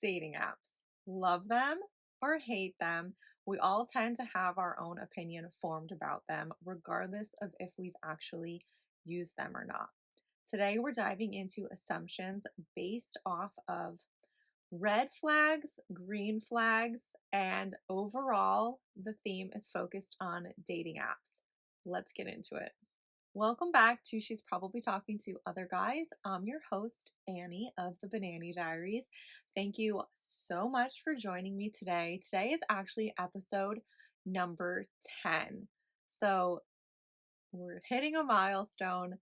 Dating apps. Love them or hate them. We all tend to have our own opinion formed about them, regardless of if we've actually used them or not. Today, we're diving into assumptions based off of red flags, green flags, and overall, the theme is focused on dating apps. Let's get into it. Welcome back to She's Probably Talking to Other Guys. I'm your host, Annie of the Banannie Diaries. Thank you so much for joining me today. Today is actually episode number 10. So we're hitting a milestone.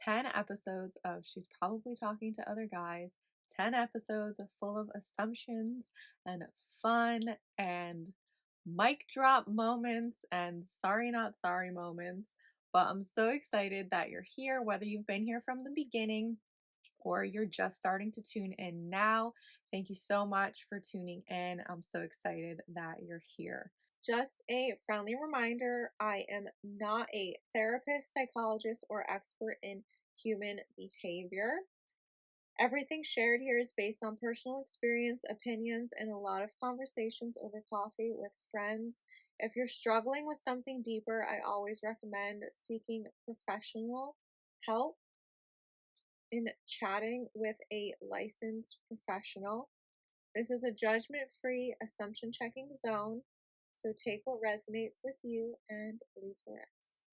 10 episodes of She's Probably Talking to Other Guys. 10 episodes full of assumptions and fun and mic drop moments and sorry not sorry moments. But I'm so excited that you're here, whether you've been here from the beginning or you're just starting to tune in now. Thank you so much for tuning in. I'm so excited that you're here. Just a friendly reminder, I am not a therapist, psychologist, or expert in human behavior. Everything shared here is based on personal experience, opinions, and a lot of conversations over coffee with friends. If you're struggling with something deeper, I always recommend seeking professional help in chatting with a licensed professional. This is a judgment-free, assumption-checking zone, so take what resonates with you and leave the rest.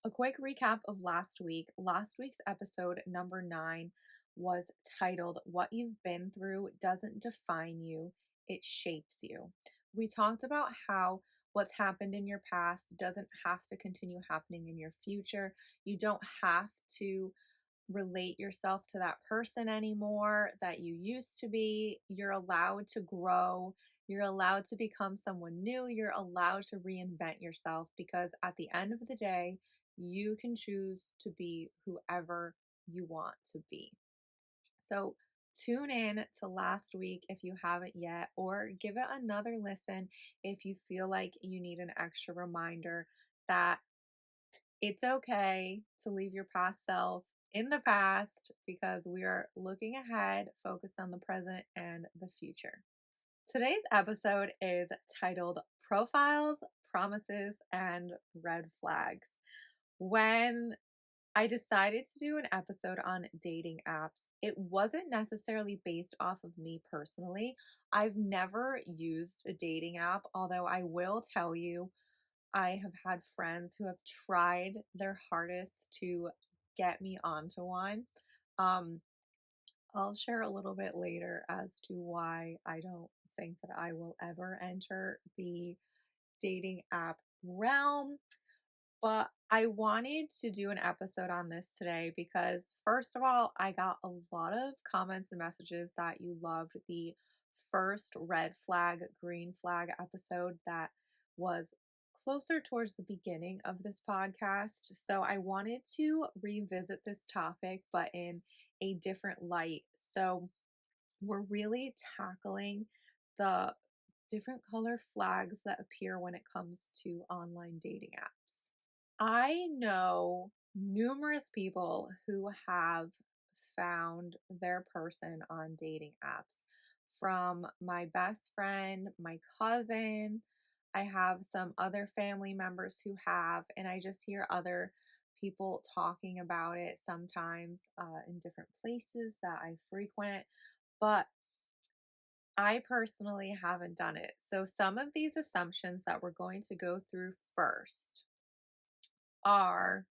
A quick recap of last week. Last week's episode, number 9, was titled, What You've Been Through Doesn't Define You, It Shapes You. We talked about how what's happened in your past doesn't have to continue happening in your future. You don't have to relate yourself to that person anymore that you used to be. You're allowed to grow. You're allowed to become someone new. You're allowed to reinvent yourself because at the end of the day, you can choose to be whoever you want to be. So tune in to last week if you haven't yet, or give it another listen if you feel like you need an extra reminder that it's okay to leave your past self in the past because we are looking ahead, focused on the present and the future. Today's episode is titled Profiles, Promises, and Red Flags. When I decided to do an episode on dating apps, it wasn't necessarily based off of me personally. I've never used a dating app, although I will tell you, I have had friends who have tried their hardest to get me onto one. Um, I'll share a little bit later as to why I don't think that I will ever enter the dating app realm. But I wanted to do an episode on this today because, first of all, I got a lot of comments and messages that you loved the first red flag, green flag episode that was closer towards the beginning of this podcast. So I wanted to revisit this topic, but in a different light. So we're really tackling the different color flags that appear when it comes to online dating apps. I know numerous people who have found their person on dating apps. From my best friend, my cousin, I have some other family members who have, and I just hear other people talking about it sometimes in different places that I frequent. But I personally haven't done it. So, some of these assumptions that we're going to go through first are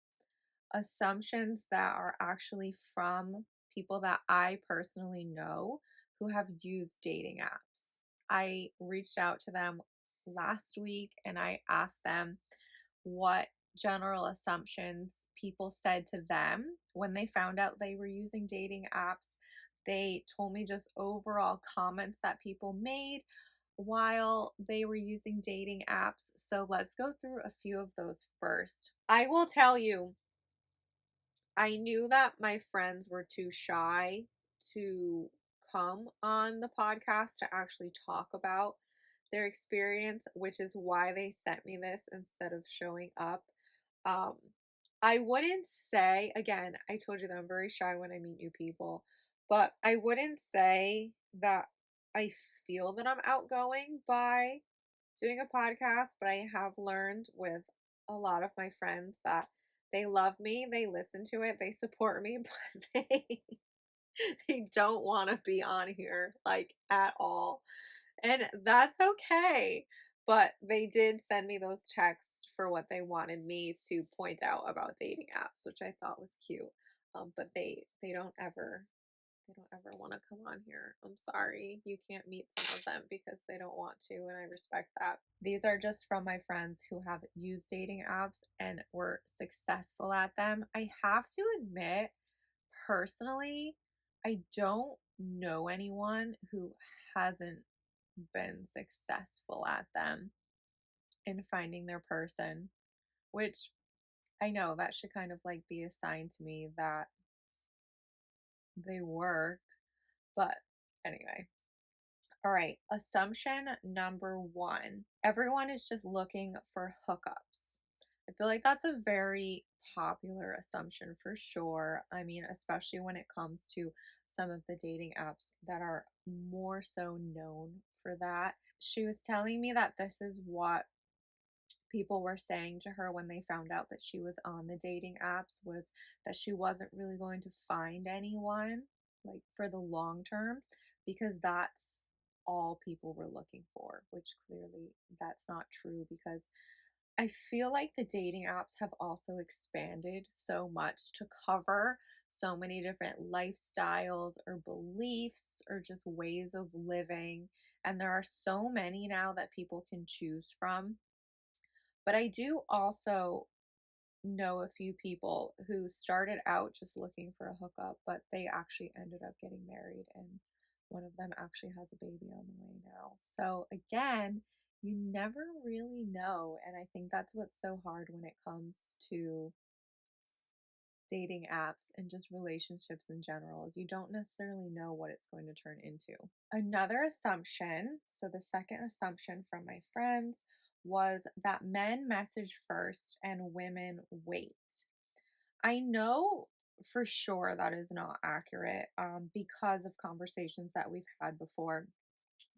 assumptions that are actually from people that I personally know who have used dating apps. I reached out to them last week and I asked them what general assumptions people said to them when they found out they were using dating apps. They told me just overall comments that people made while they were using dating apps. So let's go through a few of those first. I will tell you, I knew that my friends were too shy to come on the podcast to actually talk about their experience, which is why they sent me this instead of showing up. Um, I wouldn't say, again, I told you that I'm very shy when I meet new people, but I wouldn't say that I feel that I'm outgoing by doing a podcast, but I have learned with a lot of my friends that they love me, they listen to it, they support me, but they don't want to be on here like at all. And that's okay. But they did send me those texts for what they wanted me to point out about dating apps, which I thought was cute. But they don't ever want to come on here. I'm sorry. You can't meet some of them because they don't want to, and I respect that. These are just from my friends who have used dating apps and were successful at them. I have to admit, personally, I don't know anyone who hasn't been successful at them in finding their person, which I know that should kind of like be a sign to me that they work. But anyway, all right, assumption number one, everyone is just looking for hookups. I feel like that's a very popular assumption for sure. I mean, especially when it comes to some of the dating apps that are more so known for that. She was telling me that this is what people were saying to her when they found out that she was on the dating apps, was that she wasn't really going to find anyone like for the long term, because that's all people were looking for, which clearly that's not true, because I feel like the dating apps have also expanded so much to cover so many different lifestyles or beliefs or just ways of living, and there are so many now that people can choose from. But I do also know a few people who started out just looking for a hookup, but they actually ended up getting married, and one of them actually has a baby on the way now. So, again, you never really know. And I think that's what's so hard when it comes to dating apps and just relationships in general, is you don't necessarily know what it's going to turn into. Another assumption, so the second assumption from my friends, was that men message first and women wait. I know for sure that is not accurate, because of conversations that we've had before.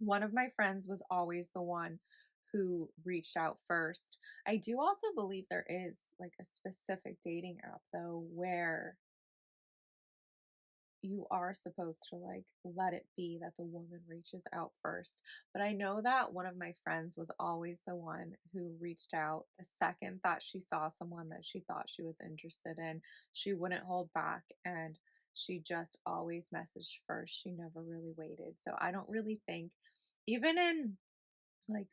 One of my friends was always the one who reached out first. I do also believe there is like a specific dating app though where you are supposed to like let it be that the woman reaches out first. But I know that one of my friends was always the one who reached out the second that she saw someone that she thought she was interested in. She wouldn't hold back, and she just always messaged first. She never really waited. So I don't really think, even in like,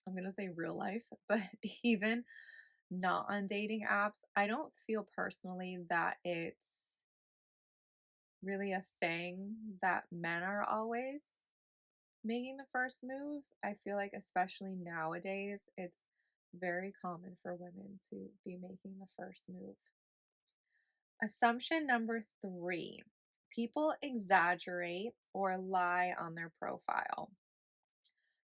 I'm going to say real life, but even not on dating apps, I don't feel personally that it's really a thing that men are always making the first move. I feel like, especially nowadays, it's very common for women to be making the first move. Assumption number three, people exaggerate or lie on their profile.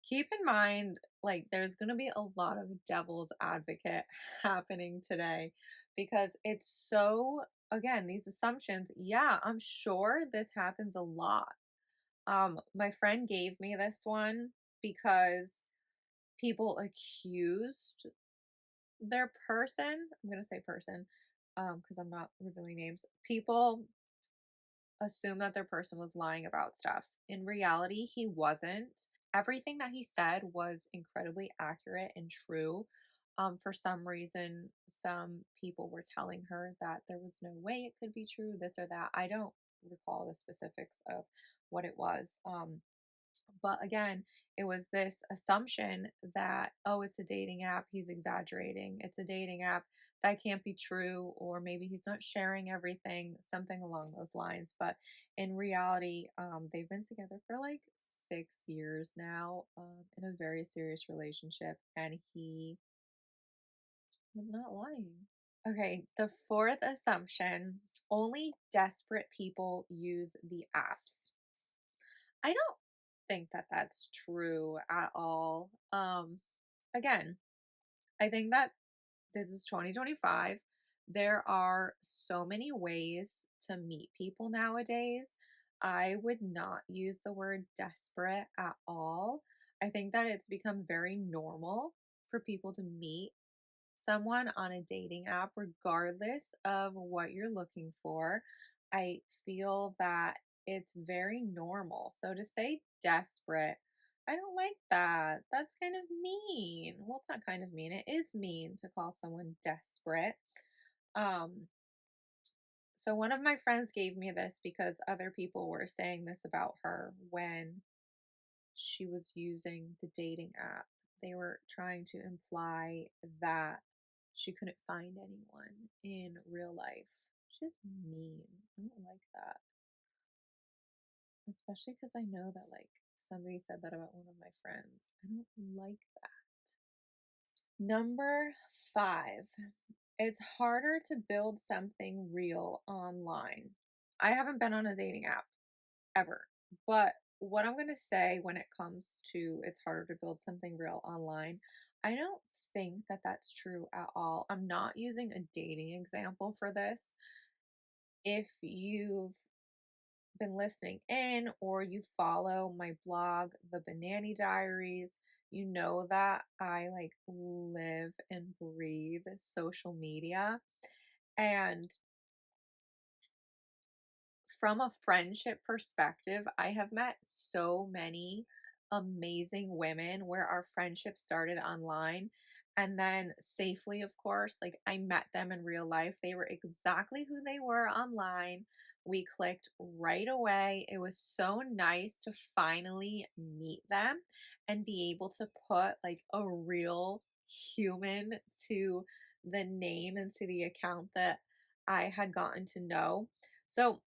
Keep in mind, like, there's going to be a lot of devil's advocate happening today, because it's so, again, these assumptions. Yeah, I'm sure this happens a lot. My friend gave me this one because people accused their person, I'm going to say person, because I'm not revealing names. People assume that their person was lying about stuff. In reality, he wasn't. Everything that he said was incredibly accurate and true. For some reason, some people were telling her that there was no way it could be true, this or that. I don't recall the specifics of what it was. But again, it was this assumption that, oh, it's a dating app, he's exaggerating. It's a dating app, that can't be true, or maybe he's not sharing everything, something along those lines. But in reality, they've been together for like 6 years now, in a very serious relationship, and he was not lying. Okay, the fourth assumption, only desperate people use the apps. I don't think that that's true at all. Again, I think that this is 2025. There are so many ways to meet people nowadays. I would not use the word desperate at all. I think that it's become very normal for people to meet someone on a dating app, regardless of what you're looking for. I feel that it's very normal. So to say desperate, I don't like that. That's kind of mean. Well, it's not kind of mean. It is mean to call someone desperate. Um, so one of my friends gave me this because other people were saying this about her when she was using the dating app. They were trying to imply that she couldn't find anyone in real life. She's mean. I don't like that. Especially because I know that, like, somebody said that about one of my friends. I don't like that. Number five, it's harder to build something real online. I haven't been on a dating app ever. But what I'm going to say when it comes to it's harder to build something real online, I don't think that that's true at all. I'm not using a dating example for this. If you've been listening in or you follow my blog, the Banannie Diaries, you know that I like live and breathe social media. And from a friendship perspective, I have met so many amazing women where our friendship started online and then safely, of course, like I met them in real life. They were exactly who they were online. We clicked right away. It was so nice to finally meet them and be able to put like a real human to the name and to the account that I had gotten to know. So,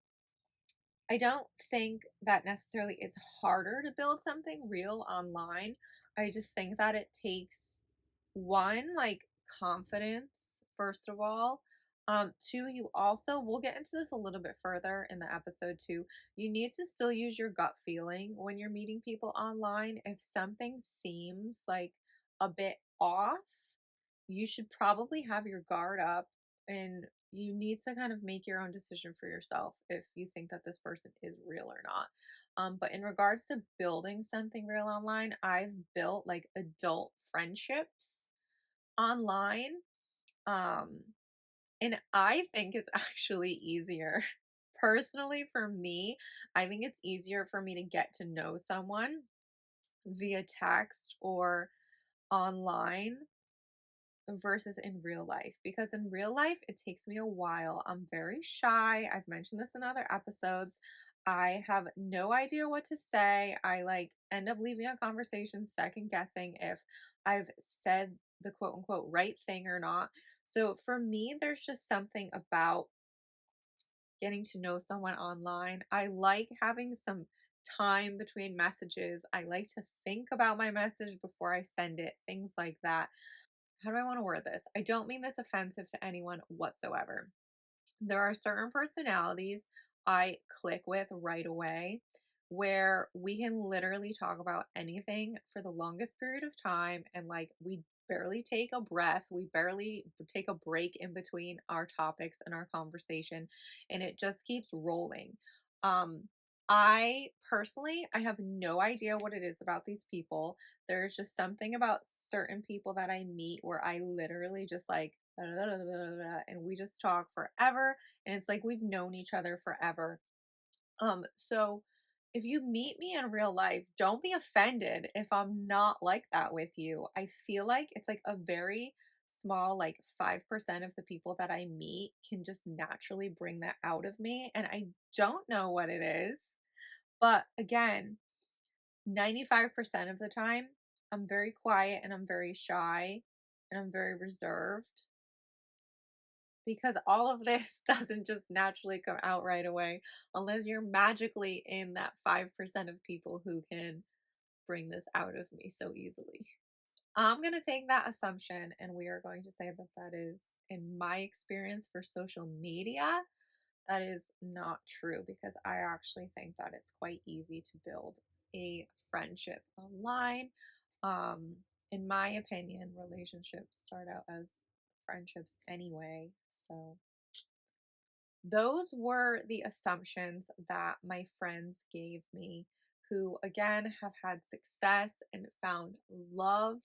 I don't think that necessarily it's harder to build something real online. I just think that it takes one, like confidence, first of all. Two, you also, we'll get into this a little bit further in the episode too. You need to still use your gut feeling when you're meeting people online. If something seems like a bit off, you should probably have your guard up and you need to kind of make your own decision for yourself if you think that this person is real or not. But in regards to building something real online, I've built like adult friendships online. Um, and I think it's actually easier. Personally, for me, I think it's easier for me to get to know someone via text or online versus in real life, because in real life it takes me a while. I'm very shy. I've mentioned this in other episodes. I have no idea what to say. I like end up leaving a conversation second guessing if I've said the quote unquote right thing or not. So for me, there's just something about getting to know someone online. I like having some time between messages. I like to think about my message before I send it, things like that. How do I want to word this? I don't mean this offensive to anyone whatsoever. There are certain personalities I click with right away where we can literally talk about anything for the longest period of time and like we barely take a breath, we barely take a break in between our topics and our conversation and it just keeps rolling. Um I personally I have no idea what it is about these people. There's just something about certain people that I meet where I literally just like and we just talk forever and it's like we've known each other forever. So if you meet me in real life, don't be offended if I'm not like that with you. I feel like it's like a very small, like 5% of the people that I meet can just naturally bring that out of me. And I don't know what it is. But again, 95% of the time, I'm very quiet and I'm very shy and I'm very reserved because all of this doesn't just naturally come out right away unless you're magically in that 5% of people who can bring this out of me so easily. I'm going to take that assumption and we are going to say that that is, in my experience for social media, that is not true because I actually think that it's quite easy to build a friendship online. Um, in my opinion, relationships start out as friendships anyway. So Those were the assumptions that my friends gave me, who again have had success and found love.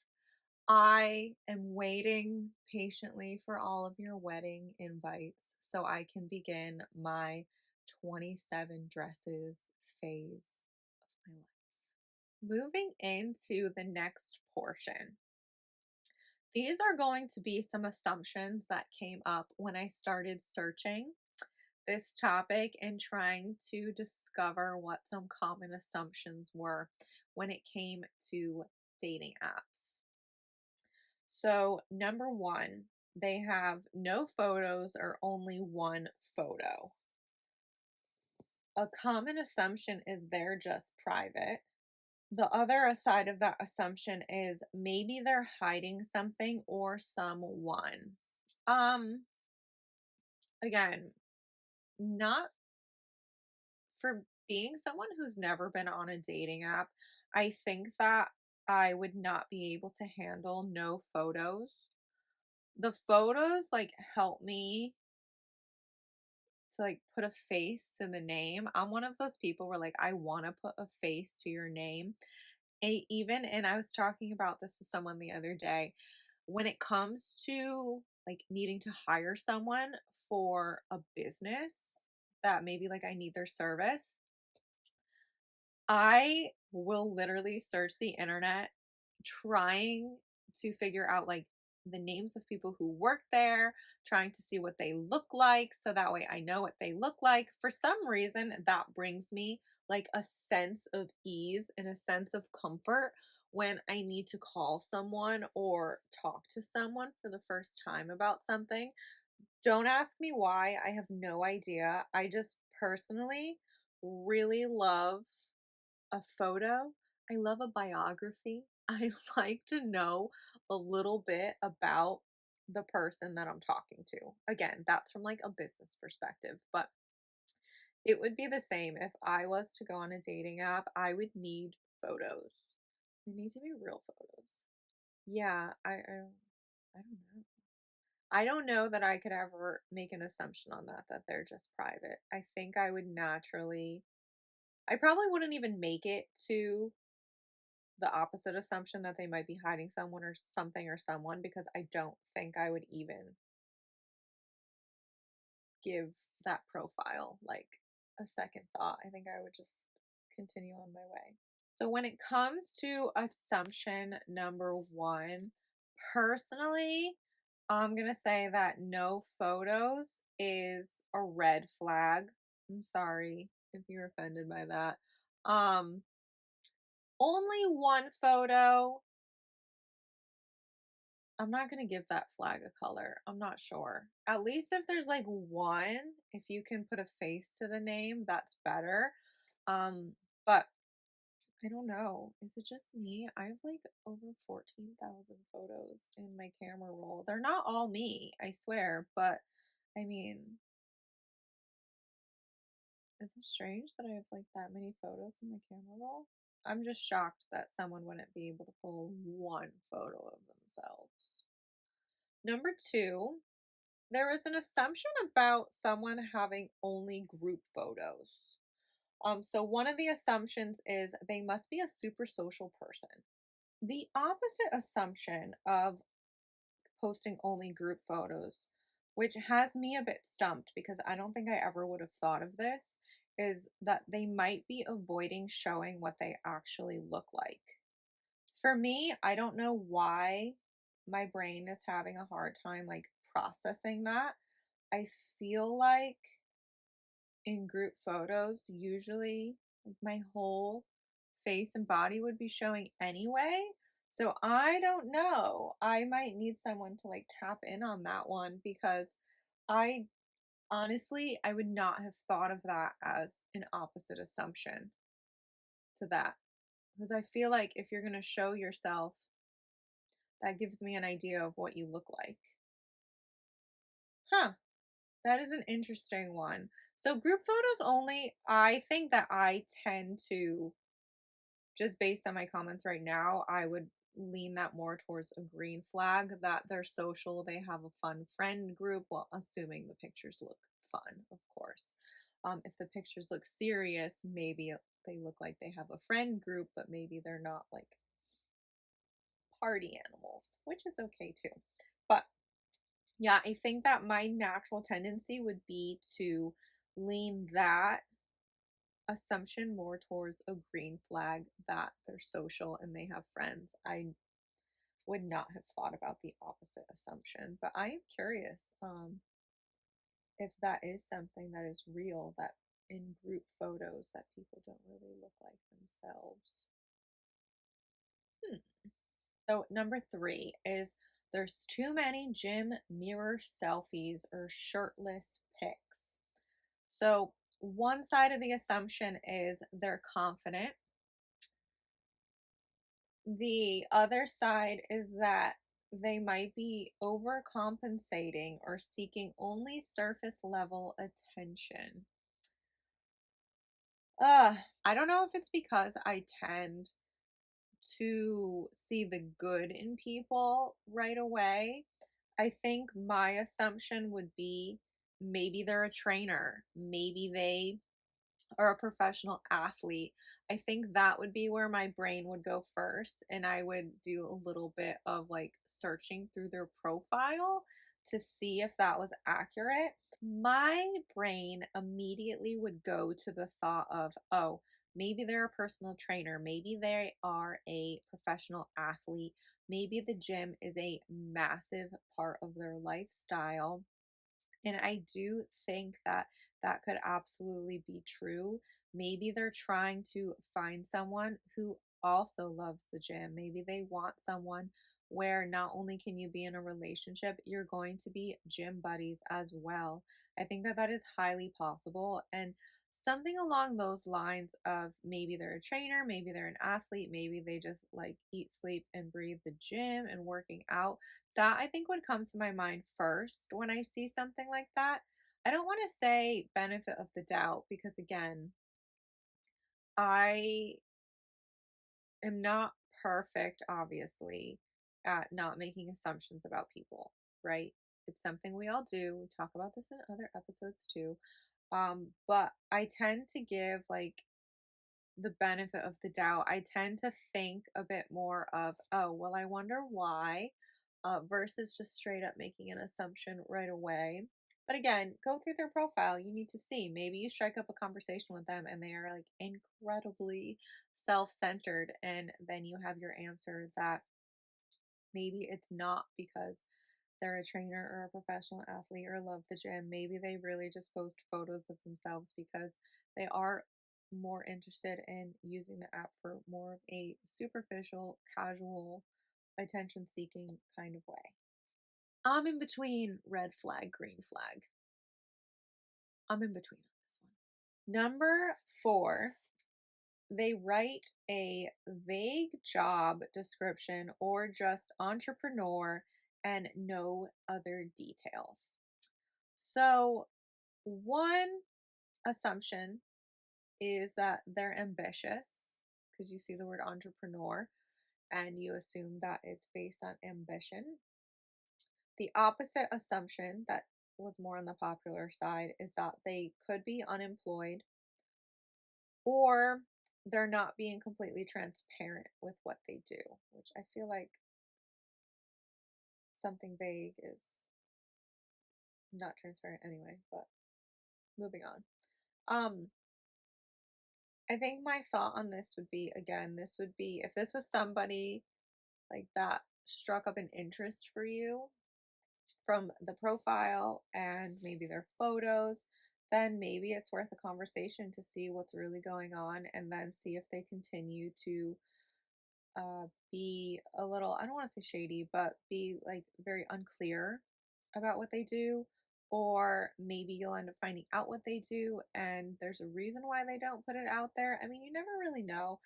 I am waiting patiently for all of your wedding invites so I can begin my 27 dresses phase of my life. Moving into the next portion. These are going to be some assumptions that came up when I started searching this topic and trying to discover what some common assumptions were when it came to dating apps. So, number one, they have no photos or only one photo. A common assumption is they're just private. The other side of that assumption is maybe they're hiding something or someone. Um, Again, not for being someone who's never been on a dating app, I think that I would not be able to handle no photos. The photos like help me to like put a face to the name. I'm one of those people where like I want to put a face to your name. Even and I was talking about this with someone the other day. When it comes to like needing to hire someone for a business that maybe like I need their service, I will literally search the internet trying to figure out like the names of people who work there, trying to see what they look like so that way I know what they look like. For some reason, that brings me like a sense of ease and a sense of comfort when I need to call someone or talk to someone for the first time about something. Don't ask me why. I have no idea. I just personally really love a photo. I love a biography. I like to know a little bit about the person that I'm talking to. Again, that's from like a business perspective, but it would be the same if I was to go on a dating app. I would need photos. They need to be real photos. Yeah, I don't know. I don't know that I could ever make an assumption on that they're just private. I think I would naturally I probably wouldn't even make it to the opposite assumption that they might be hiding someone or something or someone because I don't think I would even give that profile like a second thought. I think I would just continue on my way. So, when it comes to assumption number one, personally, I'm going to say that no photos is a red flag. I'm sorry if you're offended by that. Um, Only one photo, I'm not gonna give that flag a color. I'm not sure. At least if there's like one, if you can put a face to the name, that's better. Um, but I don't know. Is it just me? I have like over 14,000 photos in my camera roll. They're not all me, I swear, but I mean, is it strange that I have like that many photos in my camera roll? I'm just shocked that someone wouldn't be able to pull one photo of themselves. Number two, there is an assumption about someone having only group photos. So one of the assumptions is they must be a super social person. The opposite assumption of posting only group photos, which has me a bit stumped because I don't think I ever would have thought of this, is that they might be avoiding showing what they actually look like. For me, I don't know why my brain is having a hard time like processing that. I feel like in group photos, usually like my whole face and body would be showing anyway. So I don't know. I might need someone to like tap in on that one because I honestly, I would not have thought of that as an opposite assumption to that. Because I feel like if you're going to show yourself, that gives me an idea of what you look like. Huh. That is an interesting one. So group photos only, I think that I tend to, just based on my comments right now, I would lean that more towards a green flag, that they're social, they have a fun friend group, well, assuming the pictures look fun, of course. If the pictures look serious, maybe they look like they have a friend group, but maybe they're not like party animals, which is okay too. But yeah, I think that my natural tendency would be to lean that assumption more towards a green flag that they're social and they have friends. I would not have thought about the opposite assumption, but I am curious if that is something that is real, that in group photos that people don't really look like themselves. Hmm. So number three is there's too many gym mirror selfies or shirtless pics. So one side of the assumption is they're confident. The other side is that they might be overcompensating or seeking only surface level attention. I don't know if it's because I tend to see the good in people right away. I think my assumption would be maybe they're a trainer, maybe they are a professional athlete. I think that would be where my brain would go first, and I would do a little bit of like searching through their profile to see if that was accurate. My brain immediately would go to the thought of, oh, maybe they're a personal trainer, maybe they are a professional athlete, maybe the gym is a massive part of their lifestyle. And I do think that that could absolutely be true. Maybe they're trying to find someone who also loves the gym. Maybe they want someone where not only can you be in a relationship, you're going to be gym buddies as well. I think that that is highly possible. And something along those lines of maybe they're a trainer, maybe they're an athlete, maybe they just like eat, sleep, and breathe the gym and working out, that I think would come to my mind first when I see something like that. I don't want to say benefit of the doubt because, again, I am not perfect, obviously, at not making assumptions about people, right? It's something we all do. We talk about this in other episodes too. But I tend to give like the benefit of the doubt. I tend to think a bit more of, oh, well, I wonder why, versus just straight up making an assumption right away. But again, go through their profile. You need to see. Maybe you strike up a conversation with them and they are like incredibly self centered. And then you have your answer that maybe it's not because they're a trainer or a professional athlete or love the gym. Maybe they really just post photos of themselves because they are more interested in using the app for more of a superficial, casual, attention seeking kind of way. I'm in between red flag, green flag. I'm in between on this one. Number four, they write a vague job description or just entrepreneur and no other details. So, one assumption is that they're ambitious because you see the word entrepreneur and you assume that it's based on ambition. The opposite assumption that was more on the popular side is that they could be unemployed or they're not being completely transparent with what they do, which I feel like something vague is not transparent anyway, but moving on. Um, I think my thought on this would be, again, this would be if this was somebody like that struck up an interest for you from the profile and maybe their photos, then maybe it's worth a conversation to see what's really going on and then see if they continue to be a little, I don't want to say shady, but be like very unclear about what they do. Or maybe you'll end up finding out what they do and there's a reason why they don't put it out there. I mean, you never really know.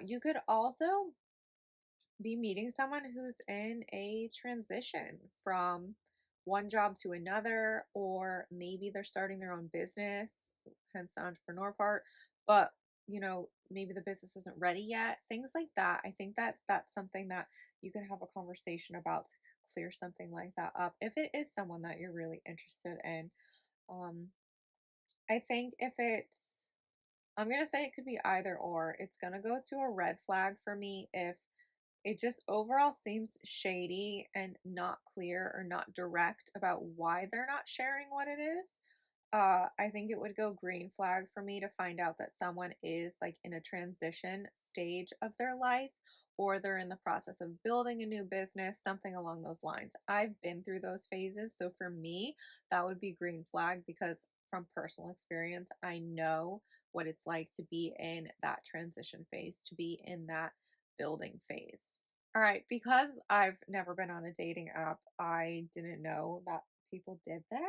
You could also be meeting someone who's in a transition from one job to another, or maybe they're starting their own business, hence the entrepreneur part, but maybe the business isn't ready yet. Things like that. I think that that's something that you could have a conversation about to clear something like that up if it is someone that you're really interested in. Um, I think if I'm gonna say it could be either or. It's gonna go to a red flag for me if it just overall seems shady and not clear or not direct about why they're not sharing what it is. I think it would go green flag for me to find out that someone is like in a transition stage of their life, or they're in the process of building a new business, something along those lines. I've been through those phases. So for me, that would be green flag because from personal experience, I know what it's like to be in that transition phase, to be in that building phase. All right, because I've never been on a dating app, I didn't know that people did this.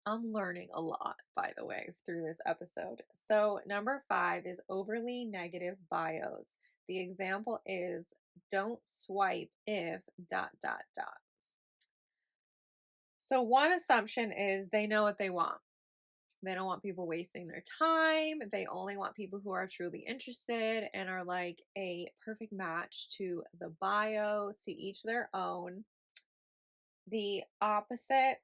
I'm learning a lot, by the way, through this episode. So, number 5 is overly negative bios. The example is don't swipe if dot dot dot. So, one assumption is they know what they want. They don't want people wasting their time. They only want people who are truly interested and are like a perfect match to the bio, to each their own. The opposite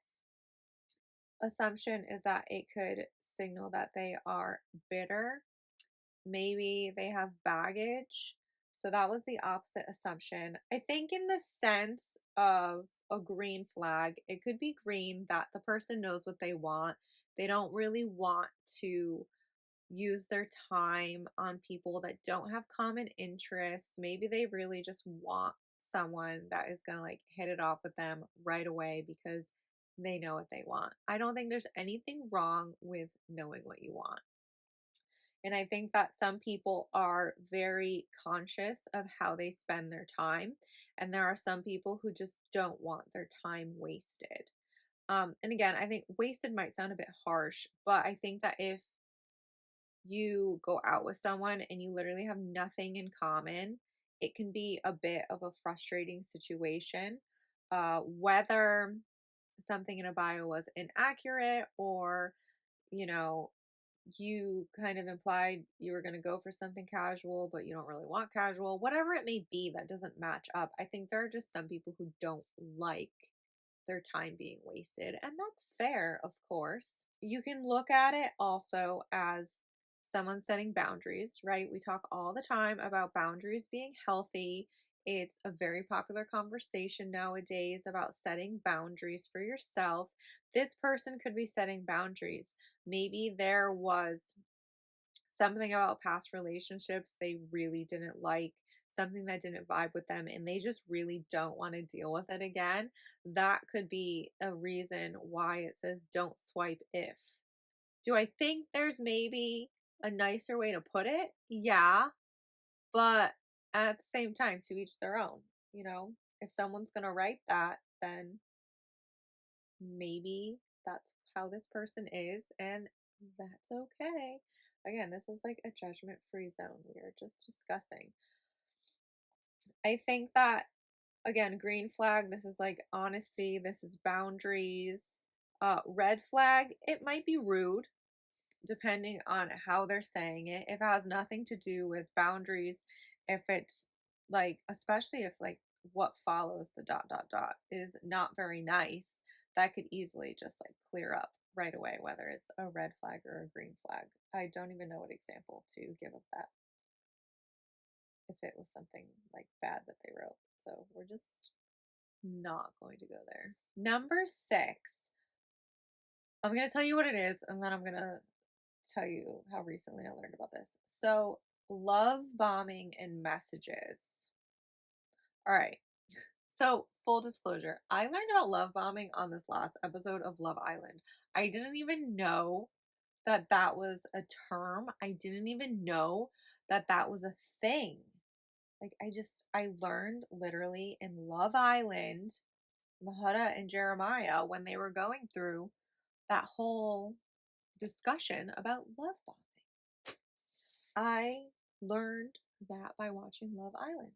assumption is that it could signal that they are bitter. Maybe they have baggage. So that was the opposite assumption. I think, in the sense of a green flag, it could be green that the person knows what they want. They don't really want to use their time on people that don't have common interests. Maybe they really just want someone that is going to like hit it off with them right away because they know what they want. I don't think there's anything wrong with knowing what you want. And I think that some people are very conscious of how they spend their time. And there are some people who just don't want their time wasted. And again, I think wasted might sound a bit harsh, but I think that if you go out with someone and you literally have nothing in common, it can be a bit of a frustrating situation. Whether something in a bio was inaccurate, or, you know, you kind of implied you were going to go for something casual, but you don't really want casual, whatever it may be that doesn't match up. I think there are just some people who don't like their time being wasted, and that's fair, of course. You can look at it also as someone setting boundaries, right? We talk all the time about boundaries being healthy. It's a very popular conversation nowadays about setting boundaries for yourself. This person could be setting boundaries. Maybe there was something about past relationships they really didn't like, something that didn't vibe with them, and they just really don't want to deal with it again. That could be a reason why it says don't swipe if. Do I think there's maybe a nicer way to put it? Yeah, but at the same time, to each their own. You know, if someone's going to write that, then maybe that's how this person is, and that's okay. Again, this is like a judgment free zone. We are just discussing. I think that, again, green flag, this is like honesty, this is boundaries. Red flag, it might be rude depending on how they're saying it. If it has nothing to do with boundaries, if it's like, especially if like what follows the dot dot dot is not very nice, that could easily just like clear up right away, whether it's a red flag or a green flag. I don't even know what example to give of that if it was something like bad that they wrote. So we're just not going to go there. Number 6, I'm going to tell you what it is, and then I'm going to tell you how recently I learned about this. So, love bombing and messages. All right. So, full disclosure, I learned about love bombing on this last episode of Love Island. I didn't even know that that was a term. I didn't even know that that was a thing. Like, I learned literally in Love Island, Mahara and Jeremiah, when they were going through that whole discussion about love bombing. I learned that by watching Love Island.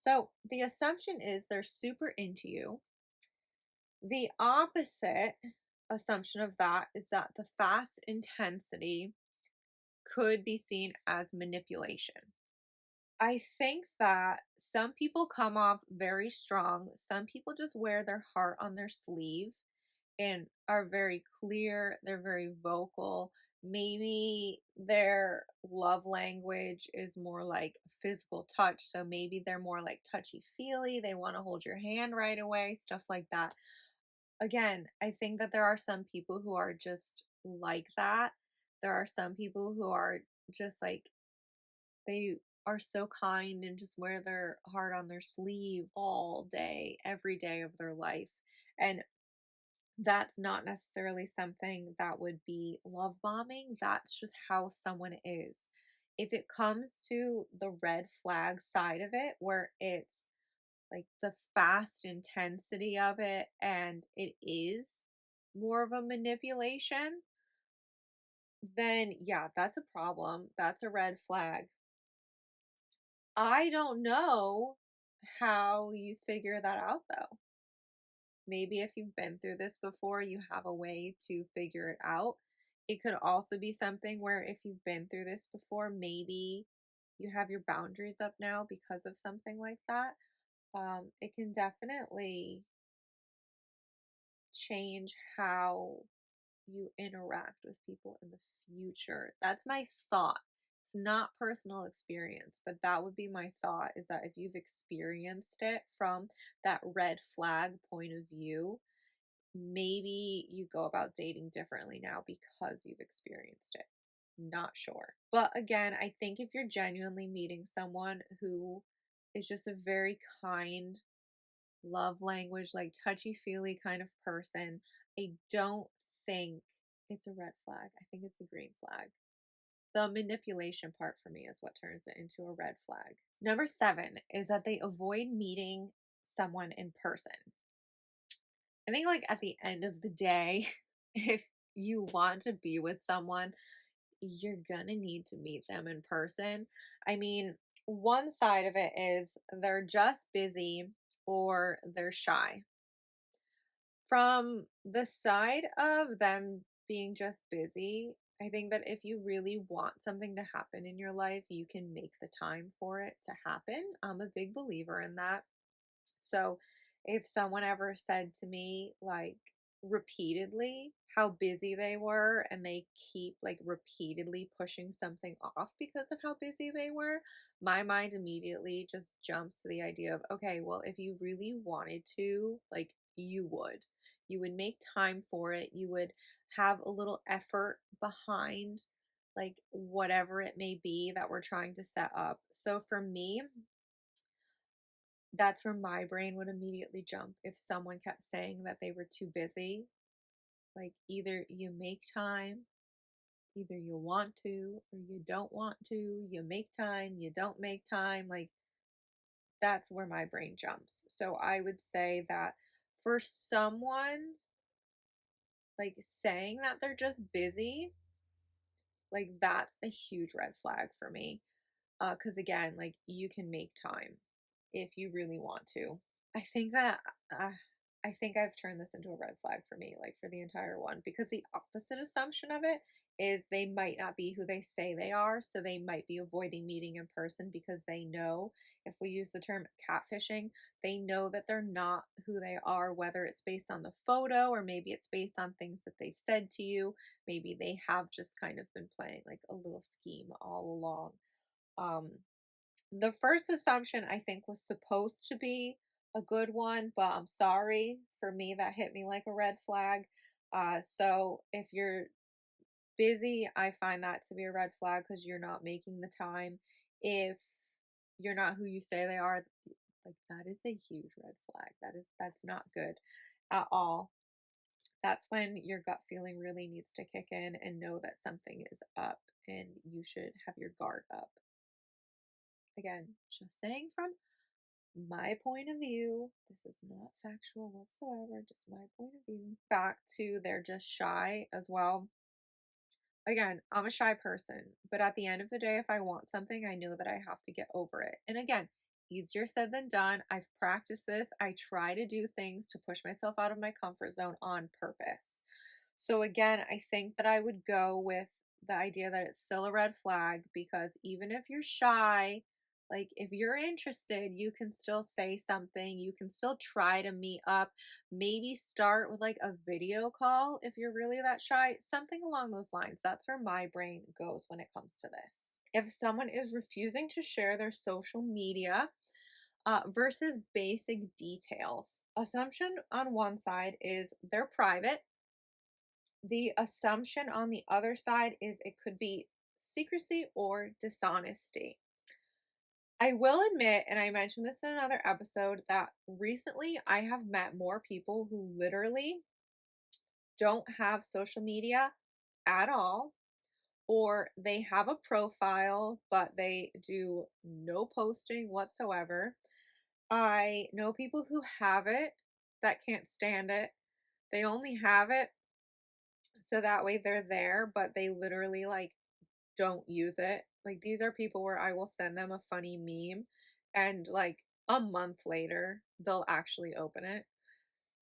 So the assumption is they're super into you. The opposite assumption of that is that the fast intensity could be seen as manipulation. I think that some people come off very strong. Some people just wear their heart on their sleeve. And are very clear, they're very vocal. Maybe their love language is more like physical touch. So maybe they're more like touchy feely. They want to hold your hand right away, stuff like that. Again, I think that there are some people who are just like that. There are some people who are just like, they are so kind and just wear their heart on their sleeve all day, every day of their life. And that's not necessarily something that would be love bombing. That's just how someone is. If it comes to the red flag side of it, where it's like the fast intensity of it and it is more of a manipulation, then yeah, that's a problem. That's a red flag. I don't know how you figure that out though. Maybe if you've been through this before, you have a way to figure it out. It could also be something where if you've been through this before, maybe you have your boundaries up now because of something like that. It can definitely change how you interact with people in the future. That's my thought. It's not personal experience, but that would be my thought, is that if you've experienced it from that red flag point of view, maybe you go about dating differently now because you've experienced it. Not sure. But again, I think if you're genuinely meeting someone who is just a very kind, love language, like touchy feely kind of person, I don't think it's a red flag. I think it's a green flag. The manipulation part for me is what turns it into a red flag. Number 7 is that they avoid meeting someone in person. I think, like, at the end of the day, if you want to be with someone, you're gonna need to meet them in person. I mean, one side of it is they're just busy or they're shy. From the side of them being just busy, I think that if you really want something to happen in your life, you can make the time for it to happen. I'm a big believer in that. So if someone ever said to me, like, repeatedly how busy they were, and they keep like repeatedly pushing something off because of how busy they were, my mind immediately just jumps to the idea of, okay, well, if you really wanted to, like, you would make time for it. You would have a little effort behind like whatever it may be that we're trying to set up. So for me, that's where my brain would immediately jump if someone kept saying that they were too busy. Like, either you make time, either you want to, or you don't want to. You make time, you don't make time. Like, that's where my brain jumps. So I would say that for someone, like, saying that they're just busy, like, that's a huge red flag for me. Because again, like, you can make time if you really want to. I think that uh, I think I've turned this into a red flag for me, like, for the entire one, because the opposite assumption of it is they might not be who they say they are, so they might be avoiding meeting in person because they know, if we use the term catfishing, they know that they're not who they are, whether it's based on the photo or maybe it's based on things that they've said to you. Maybe they have just kind of been playing like a little scheme all along. Um, the first assumption I think was supposed to be a good one, but I'm sorry, for me that hit me like a red flag. So if you're busy, I find that to be a red flag because you're not making the time. If you're not who you say they are, like, that is a huge red flag. That's not good at all. That's when your gut feeling really needs to kick in and know that something is up and you should have your guard up. Again, just saying from my point of view, this is not factual whatsoever, just my point of view. Back to they're just shy as well. Again, I'm a shy person, but at the end of the day, if I want something, I know that I have to get over it. And again, easier said than done. I've practiced this. I try to do things to push myself out of my comfort zone on purpose. So again, I think that I would go with the idea that it's still a red flag, because even if you're shy, Like, if you're interested, you can still say something. You can still try to meet up. Maybe start with like a video call if you're really that shy, something along those lines. That's where my brain goes when it comes to this. If someone is refusing to share their social media, versus basic details. Assumption on one side is they're private. The assumption on the other side is it could be secrecy or dishonesty. I will admit, and I mentioned this in another episode, that recently I have met more people who literally don't have social media at all, or they have a profile, but they do no posting whatsoever. I know people who have it that can't stand it. They only have it so that way they're there, but they literally like don't use it. Like these are people where I will send them a funny meme and like a month later they'll actually open it.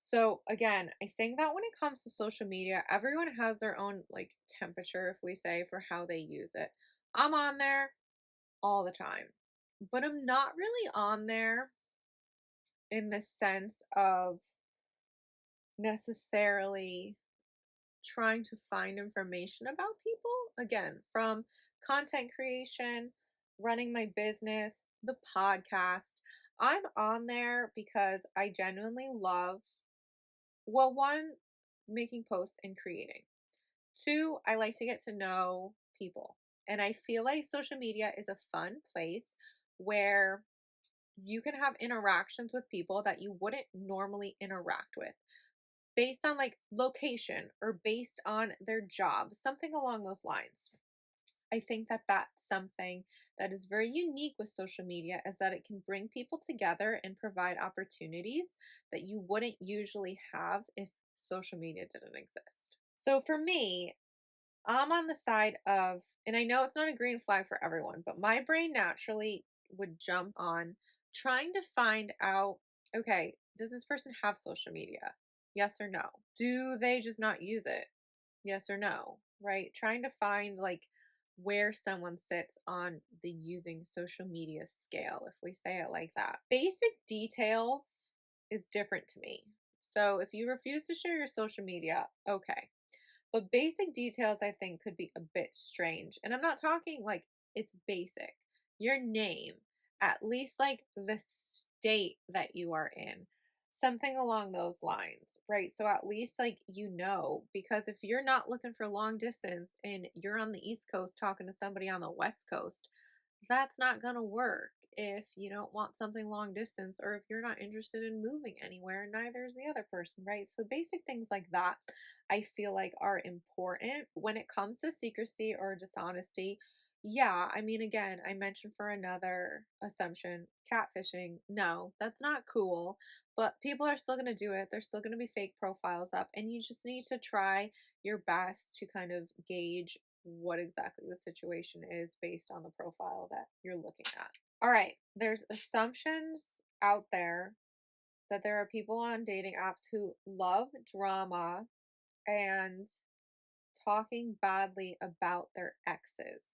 So again, I think that when it comes to social media, everyone has their own like temperature, if we say, for how they use it. I'm on there all the time, but I'm not really on there in the sense of necessarily trying to find information about people. Again, from content creation, running my business, the podcast, I'm on there because I genuinely love, well, one, making posts and creating. Two, I like to get to know people. And I feel like social media is a fun place where you can have interactions with people that you wouldn't normally interact with based on like location or based on their job, something along those lines. I think that that's something that is very unique with social media is that it can bring people together and provide opportunities that you wouldn't usually have if social media didn't exist. So for me, I'm on the side of, and I know it's not a green flag for everyone, but my brain naturally would jump on trying to find out, okay, does this person have social media? Yes or no? Do they just not use it? Yes or no? Right? Trying to find like where someone sits on the using social media scale, if we say it like that. Basic details is different to me. So if you refuse to share your social media, okay. But basic details, I think, could be a bit strange. And I'm not talking like it's basic. Your name, at least like the state that you are in, something along those lines, right? So at least like because if you're not looking for long distance and you're on the East Coast talking to somebody on the West Coast, that's not going to work if you don't want something long distance or if you're not interested in moving anywhere, neither is the other person, right? So basic things like that I feel like are important when it comes to secrecy or dishonesty. Yeah, I mean, again, I mentioned for another assumption, catfishing. No, that's not cool, but people are still going to do it. There's still going to be fake profiles up, and you just need to try your best to kind of gauge what exactly the situation is based on the profile that you're looking at. All right, there's assumptions out there that there are people on dating apps who love drama and talking badly about their exes.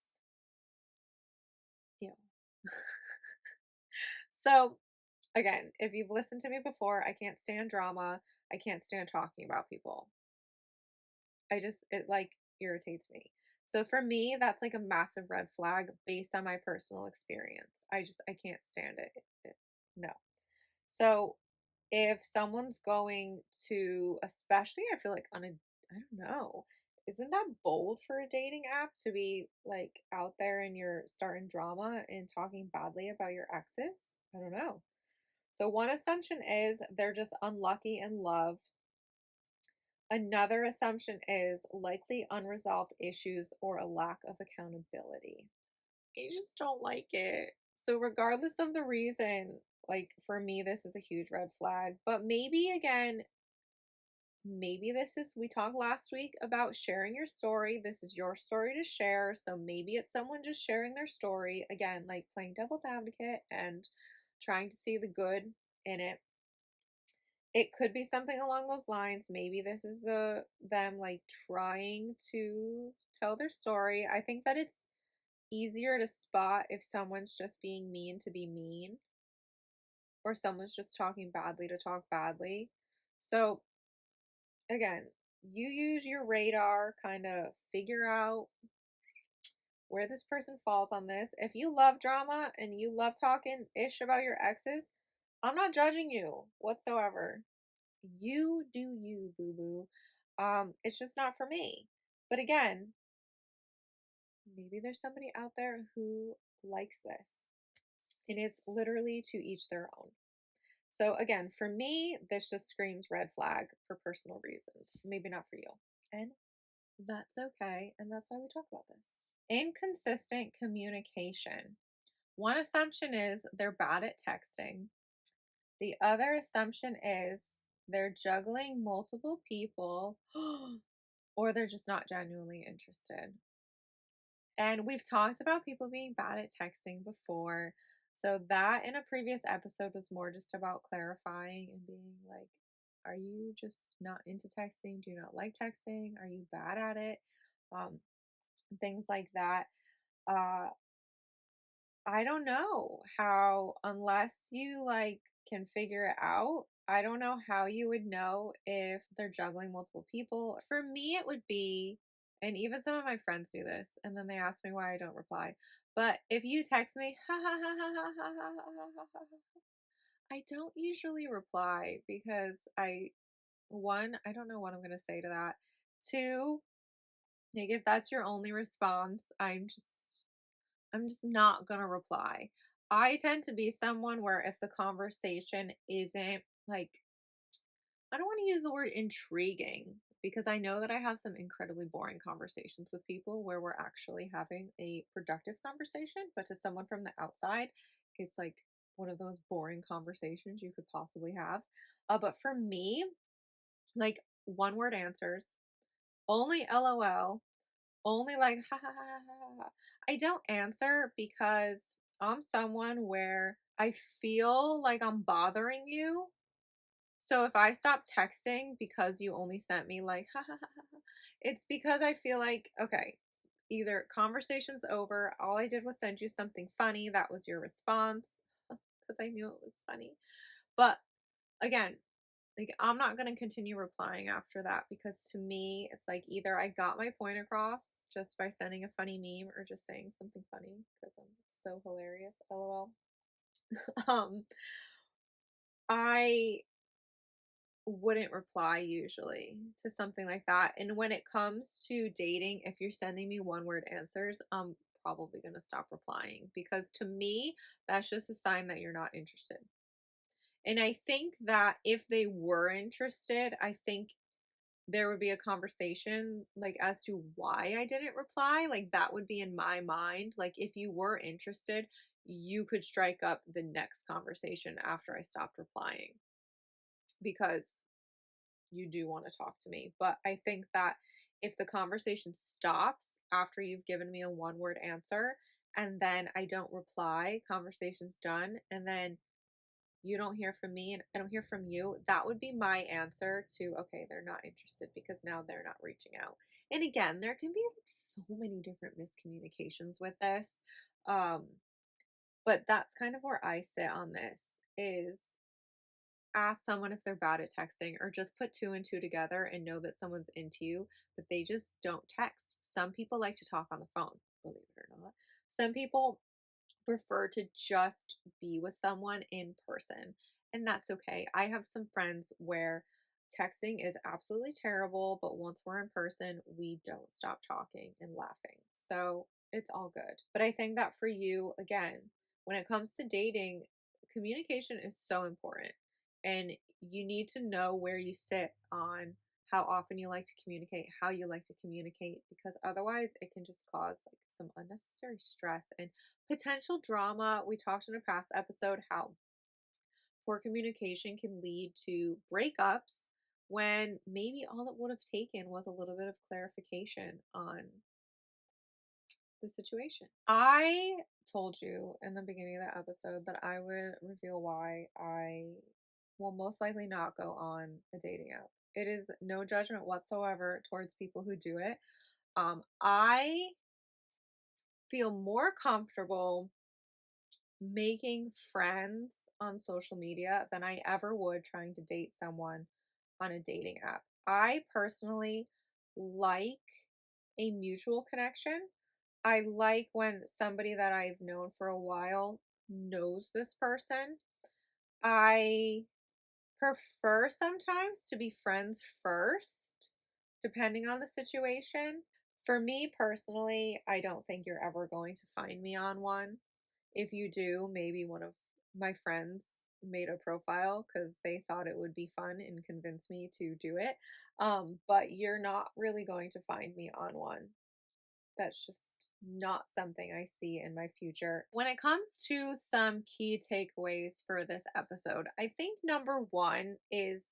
Yeah. So, again, if you've listened to me before, I can't stand drama. I can't stand talking about people. It like irritates me. So for me, that's like a massive red flag based on my personal experience. I can't stand it. No. So if someone's going to, especially I feel like on a, I don't know, isn't that bold for a dating app to be like out there and you're starting drama and talking badly about your exes? I don't know. So one assumption is they're just unlucky in love. Another assumption is likely unresolved issues or a lack of accountability. I just don't like it. So, regardless of the reason, like for me, this is a huge red flag. But maybe again, maybe this is, we talked last week about sharing your story. This is your story to share. So, maybe it's someone just sharing their story. Again, like playing devil's advocate and trying to see the good in it. It could be something along those lines. Maybe this is them like trying to tell their story. I think that it's easier to spot if someone's just being mean to be mean or someone's just talking badly to talk badly. So, again, you use your radar, kind of figure out where this person falls on this. If you love drama and you love talking ish about your exes, I'm not judging you whatsoever. You do you, boo boo. It's just not for me. But again, maybe there's somebody out there who likes this. And it's literally to each their own. So again, for me, this just screams red flag for personal reasons. Maybe not for you. And that's okay. And that's why we talk about this. Inconsistent communication. One assumption is they're bad at texting. The other assumption is they're juggling multiple people or they're just not genuinely interested. And we've talked about people being bad at texting before. So that in a previous episode was more just about clarifying and being like, are you just not into texting? Do you not like texting? Are you bad at it? Um, Things like that. Uh, I don't know how, unless you like can figure it out, I don't know how you would know if they're juggling multiple people. For me, it would be, and even some of my friends do this, and then they ask me why I don't reply. But if you text me, ha ha ha ha ha ha ha ha ha, I don't usually reply because one, I don't know what I'm gonna say to that. Two, like if that's your only response, I'm just not gonna reply. I tend to be someone where if the conversation isn't like, I don't want to use the word intriguing because I know that I have some incredibly boring conversations with people where we're actually having a productive conversation, but to someone from the outside, it's like one of those boring conversations you could possibly have. But for me, like one word answers, only LOL, only like ha ha ha ha ha. I don't answer because I'm someone where I feel like I'm bothering you. So if I stop texting because you only sent me like ha ha ha ha, it's because I feel like okay, either conversation's over, all I did was send you something funny, that was your response because I knew it was funny. But again, like I'm not going to continue replying after that because to me it's like either I got my point across just by sending a funny meme or just saying something funny because I'm so hilarious, lol. um I wouldn't reply usually to something like that. And when it comes to dating, if you're sending me one word answers, I'm probably going to stop replying because to me that's just a sign that you're not interested. And I think that if they were interested, I think there would be a conversation like as to why I didn't reply. Like that would be in my mind. Like if you were interested, you could strike up the next conversation after I stopped replying because you do want to talk to me. But I think that if the conversation stops after you've given me a one word answer and then I don't reply, conversation's done, and then you don't hear from me and I don't hear from you, that would be my answer to okay, they're not interested because now they're not reaching out. And again, there can be so many different miscommunications with this. Um, but that's kind of where I sit on this is ask someone if they're bad at texting or just put two and two together and know that someone's into you, but they just don't text. Some people like to talk on the phone, believe it or not. Some people prefer to just be with someone in person, and that's okay. I have some friends where texting is absolutely terrible, but once we're in person, we don't stop talking and laughing. So it's all good. But I think that for you, again, when it comes to dating, communication is so important. And you need to know where you sit on how often you like to communicate, how you like to communicate, because otherwise it can just cause like some unnecessary stress and potential drama. We talked in a past episode how poor communication can lead to breakups when maybe all it would have taken was a little bit of clarification on the situation. I told you in the beginning of the episode that I would reveal why I will most likely not go on a dating app. It is no judgment whatsoever towards people who do it. I feel more comfortable making friends on social media than I ever would trying to date someone on a dating app. I personally like a mutual connection. I like when somebody that I've known for a while knows this person. I prefer sometimes to be friends first, depending on the situation. For me personally, I don't think you're ever going to find me on one. If you do, maybe one of my friends made a profile because they thought it would be fun and convinced me to do it. But you're not really going to find me on one. That's just not something I see in my future. When it comes to some key takeaways for this episode, I think number one is,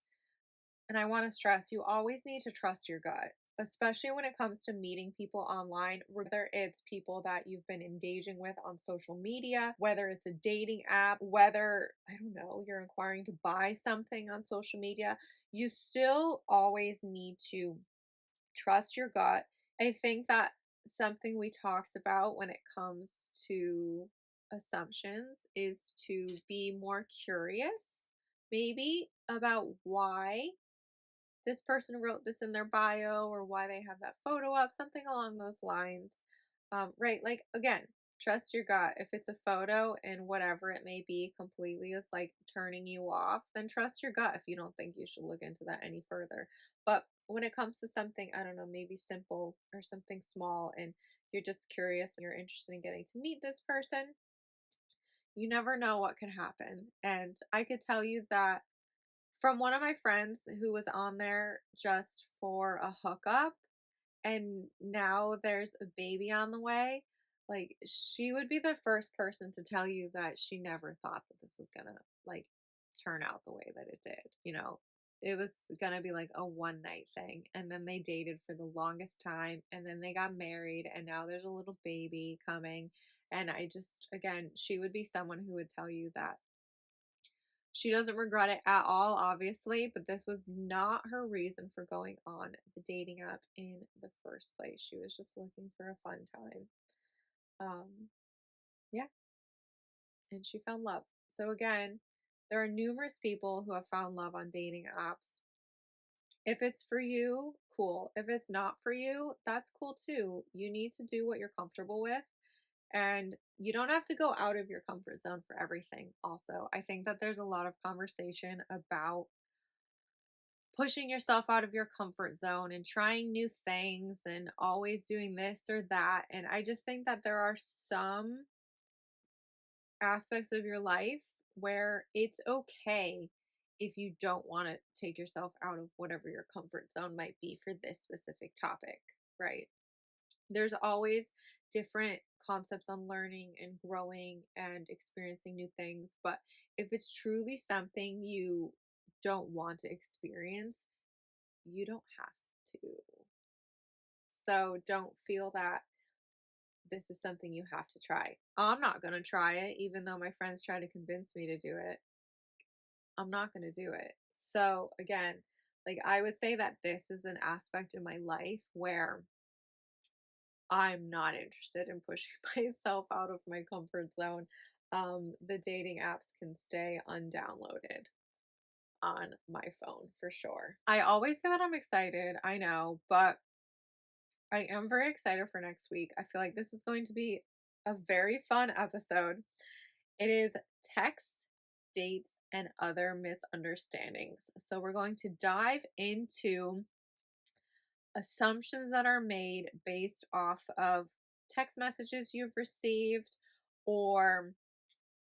and I want to stress, you always need to trust your gut, especially when it comes to meeting people online, whether it's people that you've been engaging with on social media, whether it's a dating app, whether, I don't know, you're inquiring to buy something on social media. You still always need to trust your gut. I think that something we talked about when it comes to assumptions is to be more curious, maybe about why this person wrote this in their bio or why they have that photo up, something along those lines. Right. Like, again, trust your gut. If it's a photo and whatever it may be, completely, it's like turning you off, then trust your gut if you don't think you should look into that any further. But when it comes to something, I don't know, maybe simple or something small, and you're just curious, you're interested in getting to meet this person, you never know what can happen. And I could tell you that from one of my friends who was on there just for a hookup, and now there's a baby on the way. Like, she would be the first person to tell you that she never thought that this was gonna, like, turn out the way that it did, you know? It was gonna be like a one night thing, and then they dated for the longest time, and then they got married, and now there's a little baby coming. And I just, again, she would be someone who would tell you that she doesn't regret it at all, obviously, but this was not her reason for going on the dating app in the first place. She was just looking for a fun time. Um, yeah, and she found love. So again, there are numerous people who have found love on dating apps. If it's for you, cool. If it's not for you, that's cool too. You need to do what you're comfortable with. And you don't have to go out of your comfort zone for everything, also. I think that there's a lot of conversation about pushing yourself out of your comfort zone and trying new things and always doing this or that. And I just think that there are some aspects of your life where it's okay if you don't want to take yourself out of whatever your comfort zone might be for this specific topic, right? There's always different concepts on learning and growing and experiencing new things. But if it's truly something you don't want to experience, you don't have to. So don't feel that this is something you have to try. I'm not going to try it, even though my friends try to convince me to do it. I'm not going to do it. So, again, like, I would say that this is an aspect in my life where I'm not interested in pushing myself out of my comfort zone. The dating apps can stay undownloaded on my phone for sure. I always say that I'm excited, I know, but I am very excited for next week. I feel like this is going to be a very fun episode. It is texts, dates, and other misunderstandings. So we're going to dive into assumptions that are made based off of text messages you've received, or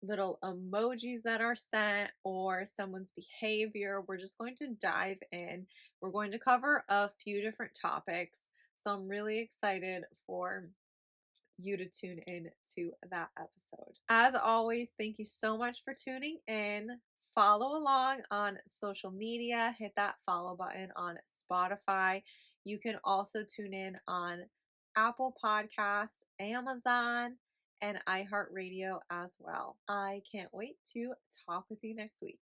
little emojis that are sent, or someone's behavior. We're just going to dive in. We're going to cover a few different topics. So I'm really excited for you to tune in to that episode. As always, thank you so much for tuning in. Follow along on social media, hit that follow button on Spotify. You can also tune in on Apple Podcasts, Amazon, and iHeartRadio as well. I can't wait to talk with you next week.